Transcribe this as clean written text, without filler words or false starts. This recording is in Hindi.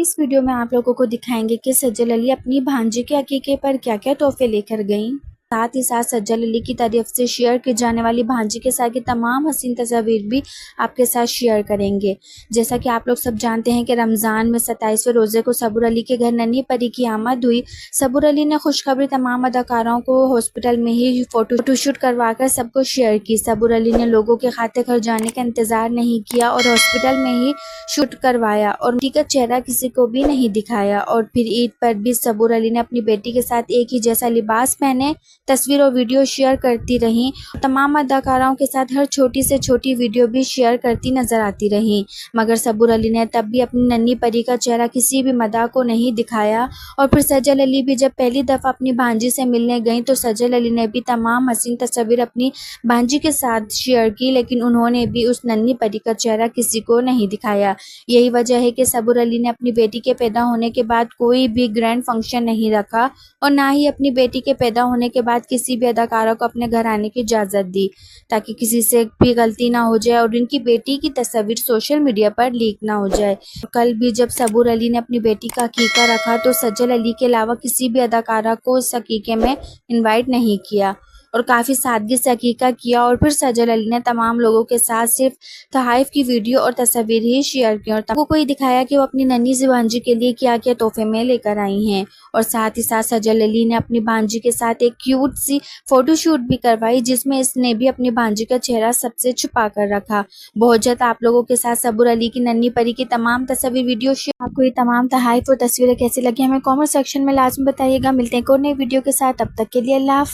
की इस वीडियो में आप लोगों को दिखाएंगे कि सज्जल अली अपनी भांजी के अकीके पर क्या क्या तोहफे लेकर गईं। साथ ही साथ सज्जल अली की तरफ से शेयर की जाने वाली भांजी के साथ की तमाम हसीन तस्वीर भी आपके साथ शेयर करेंगे। जैसा कि आप लोग सब जानते हैं कि रमज़ान में 27वें रोज़े को सबूर अली के घर नन्ही परी की आमद हुई। सबूर अली ने खुशखबरी तमाम अदाकारों को हॉस्पिटल में ही फोटोशूट करवाकर सबको शेयर की। सबूर अली ने लोगों के खाते घर जाने का इंतज़ार नहीं किया और हॉस्पिटल में ही शूट करवाया और उनकी का चेहरा किसी को भी नहीं दिखाया। और फिर ईद पर भी सबूर अली ने अपनी बेटी के साथ एक ही जैसा लिबास पहने तस्वीर और वीडियो शेयर करती रहीं। तमाम अदाकाराओं के साथ हर छोटी से छोटी वीडियो भी शेयर करती नजर आती रहीं, मगर सबूर अली ने तब भी अपनी नन्ही परी का चेहरा किसी भी मदा को नहीं दिखाया। और फिर सज्जल अली भी जब पहली दफ़ा अपनी भांजी से मिलने गईं तो सज्जल अली ने भी तमाम हसीन तस्वीर अपनी भांजी के साथ शेयर की, लेकिन उन्होंने भी उस नन्ही परी का चेहरा किसी को नहीं दिखाया। यही वजह है कि सबूर अली ने अपनी बेटी के पैदा होने के बाद कोई भी ग्रैंड फंक्शन नहीं रखा और ना ही अपनी बेटी के पैदा होने के बाद किसी भी अदाकारा को अपने घर आने की इजाज़त दी, ताकि किसी से भी गलती ना हो जाए और इनकी बेटी की तस्वीर सोशल मीडिया पर लीक ना हो जाए। कल भी जब सबूर अली ने अपनी बेटी का अकीका रखा तो सज्जल अली के अलावा किसी भी अदाकारा को इस अकीके में इन्वाइट नहीं किया और काफ़ी सादगी से अकीका किया। और फिर सज्जल अली ने तमाम लोगों के साथ सिर्फ तहाइफ की वीडियो और तस्वीर ही शेयर की और सबको कोई दिखाया कि वो अपनी नन्ही सी भांजी के लिए क्या क्या तोहफे में लेकर आई हैं। और साथ ही साथ सज्जल अली ने अपनी भांजी के साथ एक क्यूट सी फोटोशूट भी करवाई, जिसमें इसने भी अपनी भांजी का चेहरा सबसे छुपा कर रखा। बहुत जल्द आप लोगों के साथ सबूर अली की नन्ही परी की तमाम तस्वीर वीडियो शेयर। आपको ये तमाम तहाइफ और तस्वीरें कैसी लगी हमें कॉमेंट सेक्शन में लाजमी बताइएगा। मिलते हैं एक और नई वीडियो के साथ, तब तक के लिए अल्लाह हाफ़िज़।